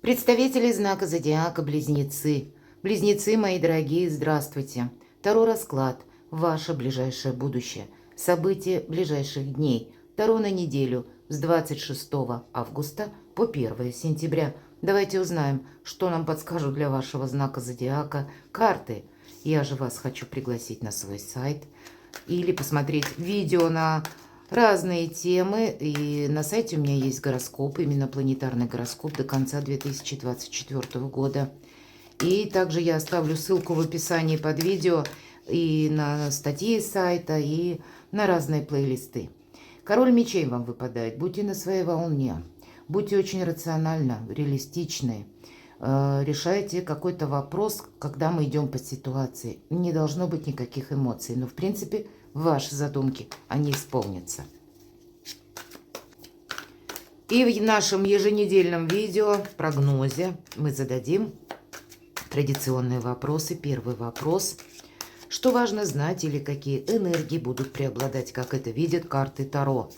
Представители знака зодиака Близнецы. Близнецы, мои дорогие, здравствуйте. Таро расклад. Ваше ближайшее будущее. События ближайших дней. Таро на неделю с 26 августа по 1 сентября. Давайте узнаем, что нам подскажут для вашего знака зодиака карты. Я же вас хочу пригласить на свой сайт или посмотреть видео на разные темы. И на сайте у меня есть гороскоп, именно планетарный гороскоп до конца 2024 года. И также я оставлю ссылку в описании под видео и на статьи сайта, и на разные плейлисты. Король мечей вам выпадает. Будьте на своей волне. Будьте очень рационально, реалистичны. Решайте какой-то вопрос, когда мы идем по ситуации. Не должно быть никаких эмоций. Но, в принципе, ваши задумки, они исполнятся. И в нашем еженедельном видео, прогнозе, мы зададим традиционные вопросы. Первый вопрос. Что важно знать или какие энергии будут преобладать, как это видят карты Таро?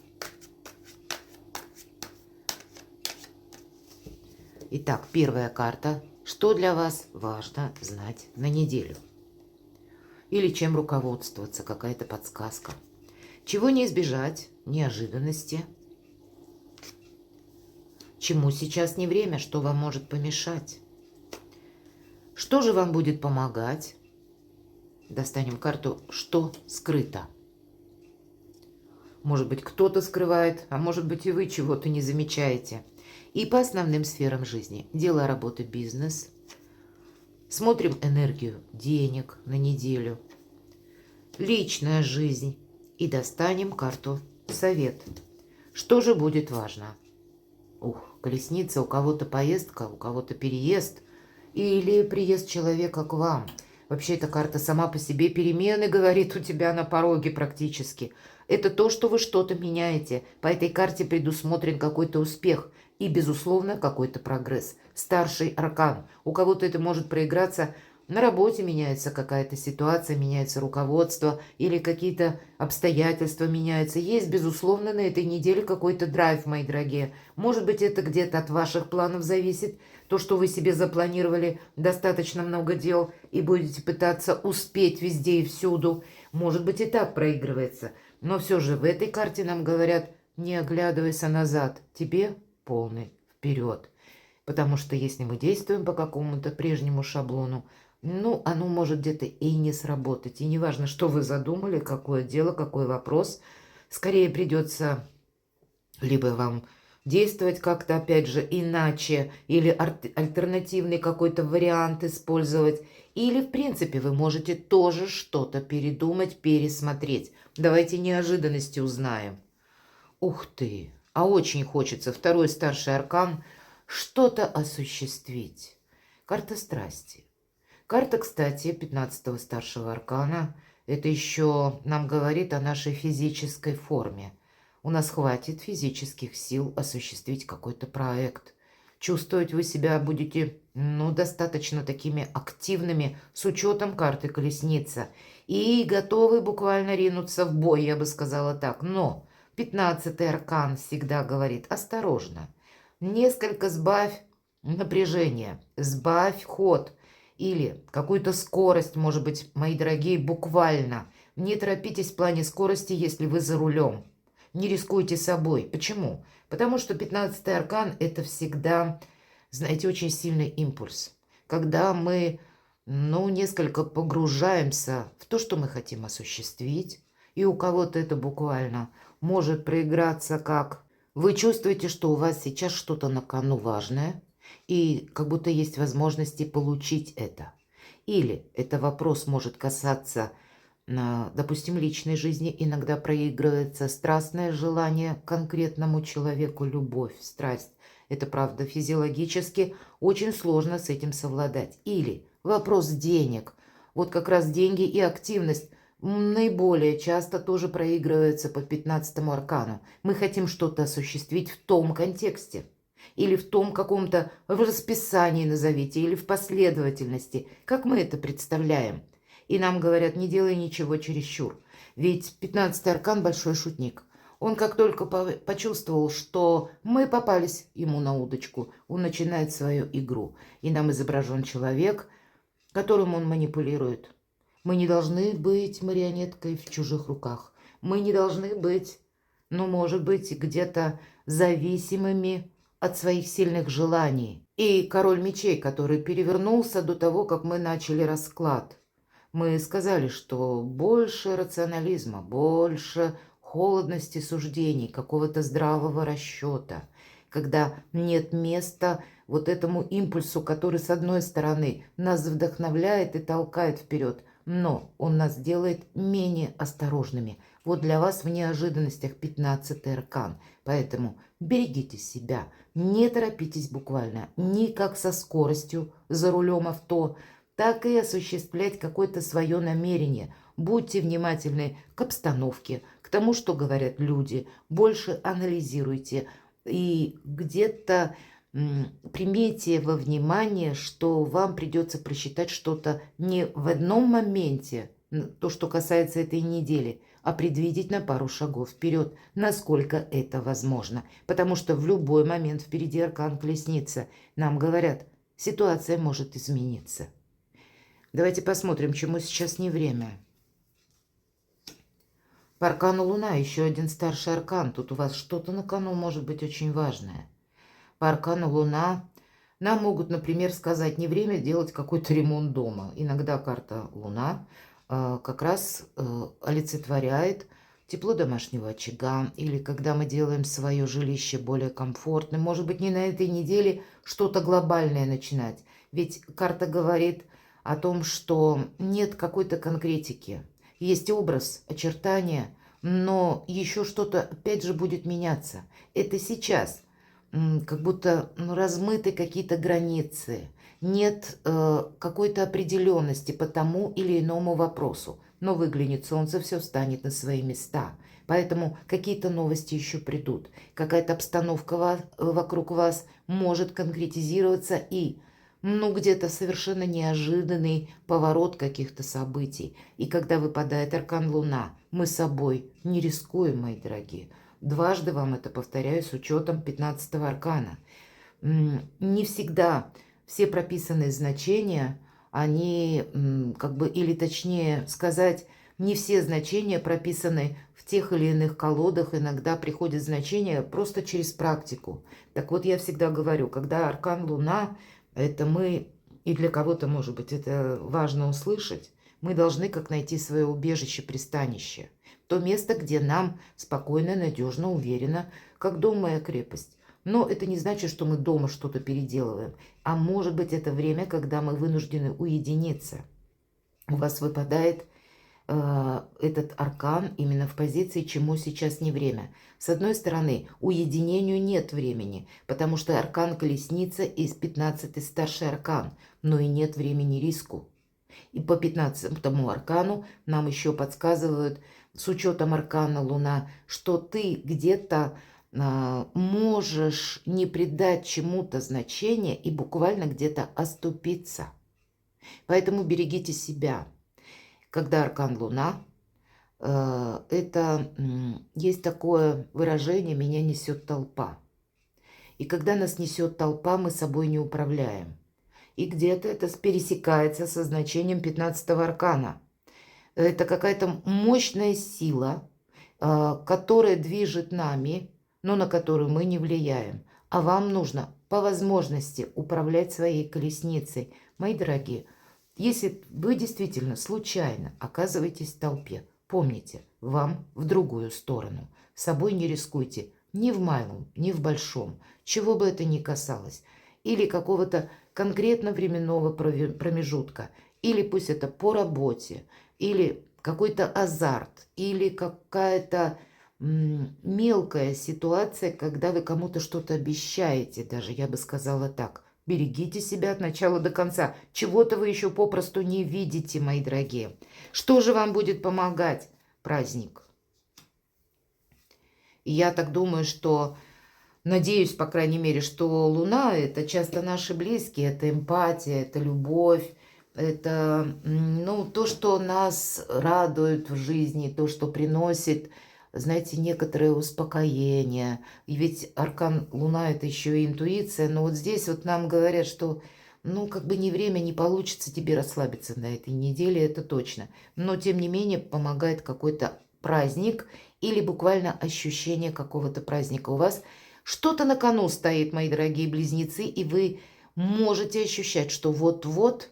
Итак, первая карта. Что для вас важно знать на неделю? Или чем руководствоваться, какая-то подсказка. Чего не избежать? Неожиданности. Чему сейчас не время? Что вам может помешать? Что же вам будет помогать? Достанем карту «Что скрыто?». Может быть, кто-то скрывает, а может быть, и вы чего-то не замечаете. И по основным сферам жизни. Дело, работа, бизнес. Смотрим энергию денег на неделю. Личная жизнь. И достанем карту «Совет». Что же будет важно? Колесница. У кого-то поездка, у кого-то переезд. Или приезд человека к вам. Вообще, эта карта сама по себе перемены, говорит, у тебя на пороге практически. Это то, что вы что-то меняете. По этой карте предусмотрен какой-то успех. И, безусловно, какой-то прогресс. Старший аркан. У кого-то это может проиграться. На работе меняется какая-то ситуация, меняется руководство или какие-то обстоятельства меняются. Есть, безусловно, на этой неделе какой-то драйв, мои дорогие. Может быть, это где-то от ваших планов зависит. То, что вы себе запланировали достаточно много дел и будете пытаться успеть везде и всюду. Может быть, и так проигрывается. Но все же в этой карте нам говорят: не оглядывайся назад, тебе полный вперед. Потому что если мы действуем по какому-то прежнему шаблону, оно может где-то и не сработать. И неважно, что вы задумали, какое дело, какой вопрос. Скорее придется либо вам действовать как-то, опять же, иначе, или альтернативный какой-то вариант использовать. Или, в принципе, вы можете тоже что-то передумать, пересмотреть. Давайте неожиданности узнаем. Ух ты! А очень хочется второй старший аркан что-то осуществить. Карта страсти. Карта, кстати, 15-го старшего аркана. Это еще нам говорит о нашей физической форме. У нас хватит физических сил осуществить какой-то проект. Чувствовать вы себя будете, достаточно такими активными, с учетом карты колесница. И готовы буквально ринуться в бой, я бы сказала так. Но 15-й аркан всегда говорит: осторожно. Несколько сбавь напряжение, сбавь ход. Или какую-то скорость, может быть, мои дорогие, буквально. Не торопитесь в плане скорости, если вы за рулем. Не рискуйте собой. Почему? Потому что 15-й аркан – это всегда, знаете, очень сильный импульс. Когда мы, несколько погружаемся в то, что мы хотим осуществить, и у кого-то это буквально может проиграться как: вы чувствуете, что у вас сейчас что-то на кону важное, и как будто есть возможности получить это. Или это вопрос может касаться, допустим, личной жизни. Иногда проигрывается страстное желание к конкретному человеку, любовь, страсть. Это правда, физиологически очень сложно с этим совладать. Или вопрос денег. Вот как раз деньги и активность наиболее часто тоже проигрываются по 15-му аркану. Мы хотим что-то осуществить в том контексте. Или в том каком-то расписании, назовите, или в последовательности, как мы это представляем. И нам говорят: не делай ничего чересчур. Ведь 15-й аркан – большой шутник. Он как только почувствовал, что мы попались ему на удочку, он начинает свою игру. И нам изображен человек, которым он манипулирует. Мы не должны быть марионеткой в чужих руках. Мы не должны быть, ну, может быть, где-то зависимыми от своих сильных желаний. И король мечей, который перевернулся до того, как мы начали расклад. Мы сказали, что больше рационализма, больше холодности суждений, какого-то здравого расчета, когда нет места вот этому импульсу, который с одной стороны нас вдохновляет и толкает вперед, но он нас делает менее осторожными. Вот для вас в неожиданностях 15-й аркан. Поэтому берегите себя, не торопитесь буквально, ни как со скоростью за рулем авто, так и осуществлять какое-то свое намерение. Будьте внимательны к обстановке, к тому, что говорят люди, больше анализируйте и где-то примите во внимание, что вам придется просчитать что-то не в одном моменте, то, что касается этой недели, а предвидеть на пару шагов вперед, насколько это возможно. Потому что в любой момент впереди аркан Колесница. Нам говорят, ситуация может измениться. Давайте посмотрим, чему сейчас не время. По аркану Луна еще один старший аркан. Тут у вас что-то на кону может быть очень важное. По аркану Луна нам могут, например, сказать, не время делать какой-то ремонт дома. Иногда карта Луна как раз олицетворяет тепло домашнего очага, или когда мы делаем свое жилище более комфортным. Может быть, не на этой неделе что-то глобальное начинать. Ведь карта говорит о том, что нет какой-то конкретики. Есть образ, очертания, но еще что-то опять же будет меняться. Это сейчас как будто размыты какие-то границы. Нет какой-то определенности по тому или иному вопросу. Но выглянет солнце, все встанет на свои места. Поэтому какие-то новости еще придут. Какая-то обстановка вокруг вас может конкретизироваться и где-то совершенно неожиданный поворот каких-то событий. И когда выпадает аркан Луна, мы собой не рискуем, мои дорогие. Дважды вам это повторяю с учетом 15-го аркана. Не всегда все прописанные значения, они или точнее сказать, не все значения прописаны в тех или иных колодах. Иногда приходят значения просто через практику. Так вот, я всегда говорю, когда аркан Луна, это мы, и для кого-то, может быть, это важно услышать, мы должны как найти свое убежище, пристанище. То место, где нам спокойно, надежно, уверенно, как дом, моя крепость. Но это не значит, что мы дома что-то переделываем. А может быть, это время, когда мы вынуждены уединиться. У вас выпадает этот аркан именно в позиции «чему сейчас не время». С одной стороны, уединению нет времени, потому что аркан Колесница из 15-й старший аркан, но и нет времени риску. И по 15-му аркану нам еще подсказывают, с учетом аркана Луна, что ты где-то можешь не придать чему-то значения и буквально где-то оступиться. Поэтому берегите себя. Когда аркан Луна, это есть такое выражение «меня несет толпа». И когда нас несет толпа, мы собой не управляем. И где-то это пересекается со значением 15-го аркана. Это какая-то мощная сила, которая движет нами, но на которую мы не влияем. А вам нужно по возможности управлять своей колесницей. Мои дорогие, если вы действительно случайно оказываетесь в толпе, помните, вам в другую сторону. С собой не рискуйте ни в малом, ни в большом, чего бы это ни касалось. Или какого-то конкретно временного промежутка. Или пусть это по работе, или какой-то азарт, или какая-то мелкая ситуация, когда вы кому-то что-то обещаете, даже я бы сказала так. Берегите себя от начала до конца. Чего-то вы еще попросту не видите, мои дорогие. Что же вам будет помогать? Праздник. И я так думаю, что, надеюсь, по крайней мере, что Луна – это часто наши близкие, это эмпатия, это любовь, это то, что нас радует в жизни, то, что приносит знаете, некоторое успокоение. И ведь аркан Луна — это еще и интуиция. Но вот здесь вот нам говорят, что, ну, как бы не время, не получится тебе расслабиться на этой неделе, это точно. Но, тем не менее, помогает какой-то праздник или буквально ощущение какого-то праздника. У вас что-то на кону стоит, мои дорогие близнецы, и вы можете ощущать, что вот-вот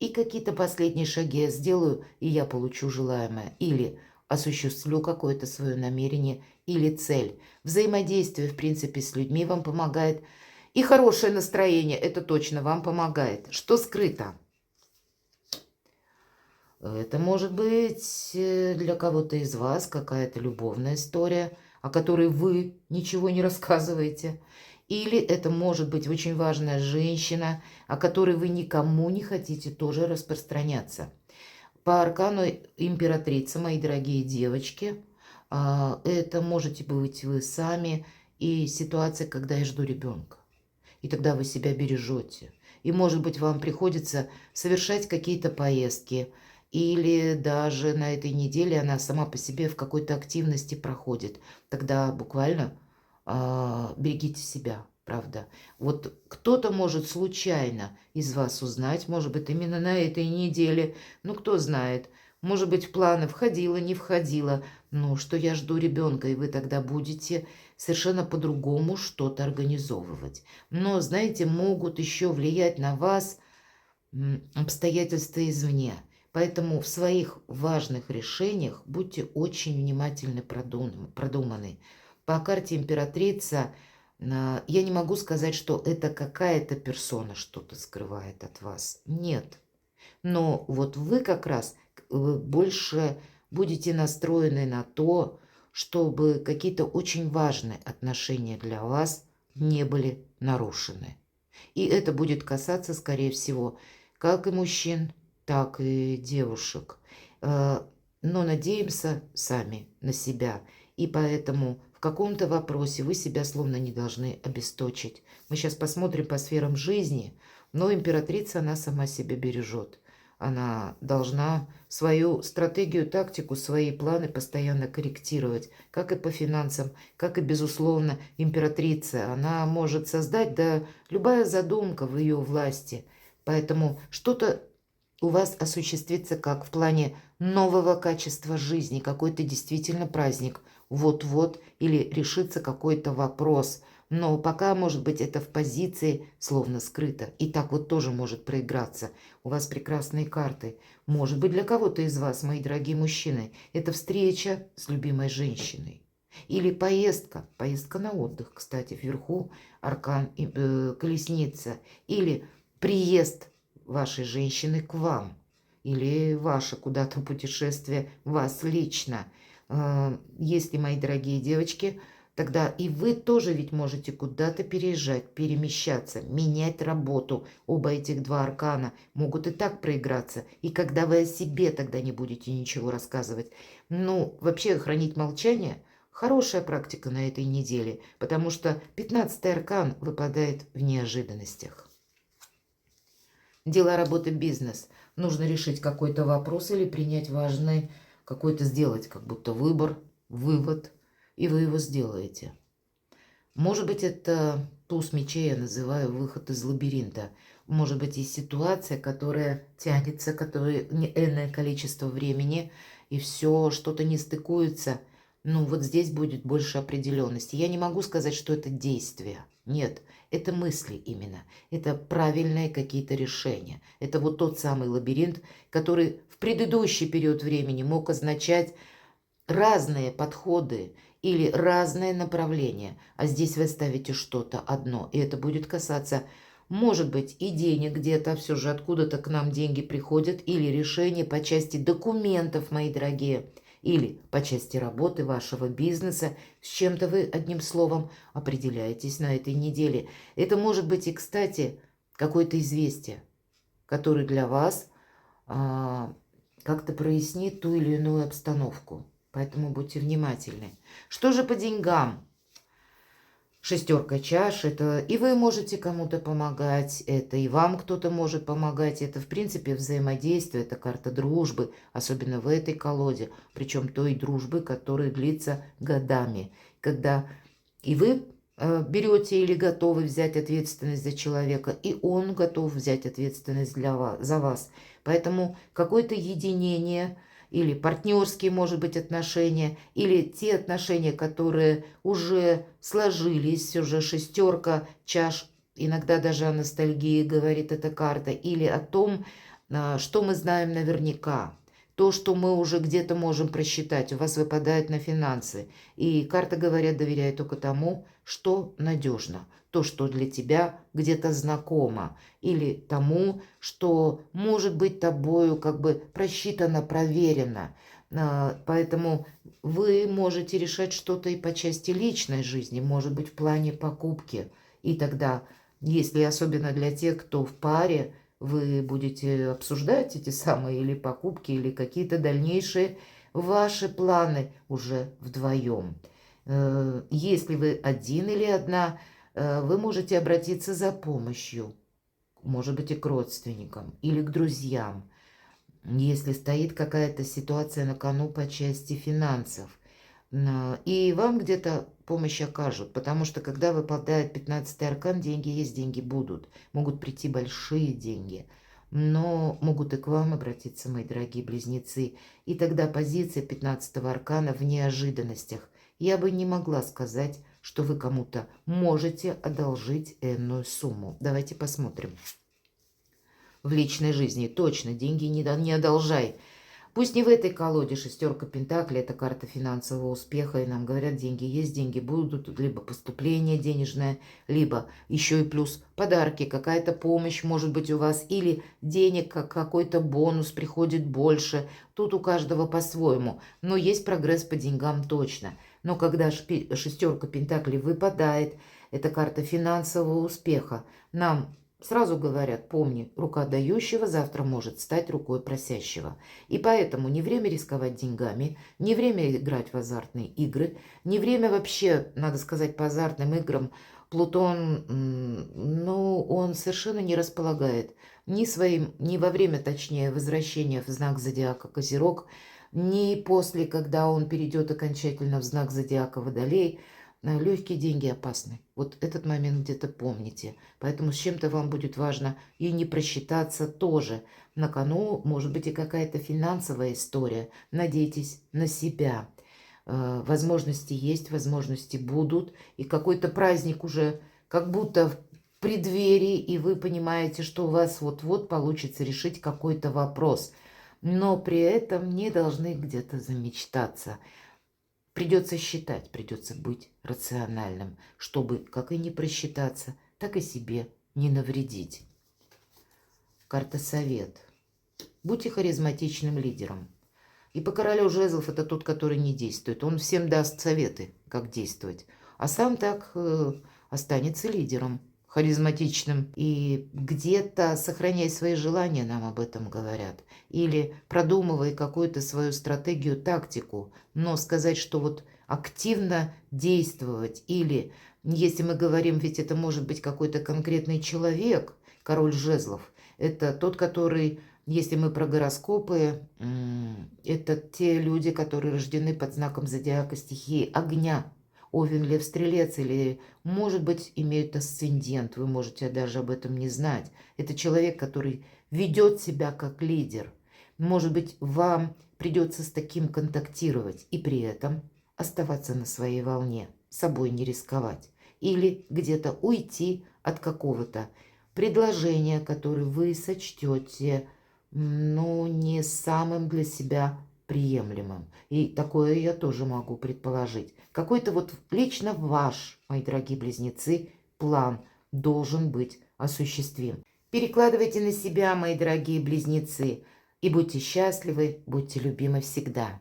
и какие-то последние шаги я сделаю, и я получу желаемое. Или осуществлю какое-то свое намерение или цель. Взаимодействие, в принципе, с людьми вам помогает. И хорошее настроение, это точно вам помогает. Что скрыто? Это может быть для кого-то из вас какая-то любовная история, о которой вы ничего не рассказываете. Или это может быть очень важная женщина, о которой вы никому не хотите тоже распространяться. По аркану императрица, мои дорогие девочки, это можете быть вы сами, и ситуация, когда я жду ребенка. И тогда вы себя бережете. И, может быть, вам приходится совершать какие-то поездки, или даже на этой неделе она сама по себе в какой-то активности проходит. Тогда буквально берегите себя, правда. Вот кто-то может случайно из вас узнать, может быть, именно на этой неделе, ну, кто знает, может быть, в планы входило, не входило, но что я жду ребенка, и вы тогда будете совершенно по-другому что-то организовывать. Но, знаете, могут еще влиять на вас обстоятельства извне. Поэтому в своих важных решениях будьте очень внимательны, продуманы. По карте императрица я не могу сказать, что это какая-то персона что-то скрывает от вас. Нет. Но вот вы как раз больше будете настроены на то, чтобы какие-то очень важные отношения для вас не были нарушены. И это будет касаться, скорее всего, как и мужчин, так и девушек. Но надеемся сами на себя. И поэтому в каком-то вопросе вы себя словно не должны обесточить. Мы сейчас посмотрим по сферам жизни, но императрица, она сама себя бережет. Она должна свою стратегию, тактику, свои планы постоянно корректировать, как и по финансам, как и, безусловно, императрица. Она может создать, да, любая задумка в ее власти. Поэтому что-то у вас осуществится как в плане нового качества жизни, какой-то действительно праздник, вот-вот, или решится какой-то вопрос. Но пока, может быть, это в позиции словно скрыто. И так вот тоже может проиграться. У вас прекрасные карты. Может быть, для кого-то из вас, мои дорогие мужчины, это встреча с любимой женщиной. Или поездка. Поездка на отдых, кстати, вверху аркан колесница. Или приезд вашей женщины к вам. Или ваше куда-то путешествие вас лично. Если, мои дорогие девочки, тогда и вы тоже ведь можете куда-то переезжать, перемещаться, менять работу. Оба этих два аркана могут и так проиграться. И когда вы о себе тогда не будете ничего рассказывать. Ну, вообще хранить молчание – хорошая практика на этой неделе, потому что 15-й аркан выпадает в неожиданностях. Дела, работа, бизнес. Нужно решить какой-то вопрос или принять важный какой-то, сделать как будто выбор, вывод, и вы его сделаете. Может быть, это туз мечей, я называю выход из лабиринта. Может быть, есть ситуация, которая тянется, которая энное количество времени, и все что-то не стыкуется. Ну, вот здесь будет больше определенности. Я не могу сказать, что это действие. Нет, это мысли именно. Это правильные какие-то решения. Это вот тот самый лабиринт, который в предыдущий период времени мог означать разные подходы или разные направления. А здесь вы ставите что-то одно. И это будет касаться, может быть, и денег где-то. Все же откуда-то к нам деньги приходят. Или решения по части документов, мои дорогие. Или по части работы вашего бизнеса. С чем-то вы, одним словом, определяетесь на этой неделе. Это может быть и, кстати, какое-то известие, которое для вас как-то прояснит ту или иную обстановку. Поэтому будьте внимательны. Что же по деньгам? Шестерка чаш, это и вы можете кому-то помогать, это и вам кто-то может помогать, это в принципе взаимодействие, это карта дружбы, особенно в этой колоде, причем той дружбы, которая длится годами, когда и вы берете или готовы взять ответственность за человека, и он готов взять ответственность за вас. Поэтому какое-то единение или партнерские, может быть, отношения, или те отношения, которые уже сложились, уже шестерка чаш, иногда даже о ностальгии говорит эта карта, или о том, что мы знаем наверняка. То, что мы уже где-то можем просчитать, у вас выпадает на финансы. И карта говорят, доверяй только тому, что надежно. То, что для тебя где-то знакомо. Или тому, что может быть тобою как бы просчитано, проверено. Поэтому вы можете решать что-то и по части личной жизни, может быть в плане покупки. И тогда, если особенно для тех, кто в паре, вы будете обсуждать эти самые или покупки, или какие-то дальнейшие ваши планы уже вдвоем. Если вы один или одна, вы можете обратиться за помощью, может быть, и к родственникам или к друзьям, если стоит какая-то ситуация на кону по части финансов. И вам где-то помощь окажут, потому что когда выпадает 15-й аркан, деньги есть, деньги будут. Могут прийти большие деньги, но могут и к вам обратиться, мои дорогие близнецы. И тогда позиция 15-го аркана в неожиданностях. Я бы не могла сказать, что вы кому-то можете одолжить энную сумму. Давайте посмотрим. В личной жизни точно деньги не одолжай. Пусть не в этой колоде шестерка пентаклей, это карта финансового успеха, и нам говорят, деньги есть, деньги будут, либо поступление денежное, либо еще и плюс подарки, какая-то помощь может быть у вас, или денег, как какой-то бонус приходит больше. Тут у каждого по-своему, но есть прогресс по деньгам точно. Но когда шестерка пентаклей выпадает, это карта финансового успеха, нам сразу говорят, помни, рука дающего завтра может стать рукой просящего. И поэтому не время рисковать деньгами, не время играть в азартные игры, не время вообще, надо сказать, по азартным играм. Плутон, ну, он совершенно не располагает ни во время, точнее, возвращения в знак зодиака Козерог, ни после, когда он перейдет окончательно в знак зодиака Водолей. Легкие деньги опасны. Вот этот момент где-то помните. Поэтому с чем-то вам будет важно и не просчитаться тоже. На кону может быть и какая-то финансовая история. Надейтесь на себя. Возможности есть, возможности будут. И какой-то праздник уже как будто в преддверии, и вы понимаете, что у вас вот-вот получится решить какой-то вопрос. Но при этом не должны где-то замечтаться. Придется считать, придется быть рациональным, чтобы как и не просчитаться, так и себе не навредить. Карта совет. Будьте харизматичным лидером. И по королю жезлов это тот, который не действует. Он всем даст советы, как действовать. А сам так останется лидером, харизматичным. И где-то сохраняй свои желания, нам об этом говорят. Или продумывай какую-то свою стратегию, тактику. Но сказать, что вот активно действовать, или, если мы говорим, ведь это может быть какой-то конкретный человек, король жезлов, это тот, который, если мы про гороскопы, это те люди, которые рождены под знаком зодиака стихии огня. Овен, Лев, Стрелец, или, может быть, имеют асцендент, вы можете даже об этом не знать. Это человек, который ведет себя как лидер. Может быть, вам придется с таким контактировать и при этом оставаться на своей волне, собой не рисковать. Или где-то уйти от какого-то предложения, которое вы сочтете, ну, не самым для себя приемлемым. И такое я тоже могу предположить. Какой-то вот лично ваш, мои дорогие близнецы, план должен быть осуществим. Перекладывайте на себя, мои дорогие близнецы, и будьте счастливы, будьте любимы всегда.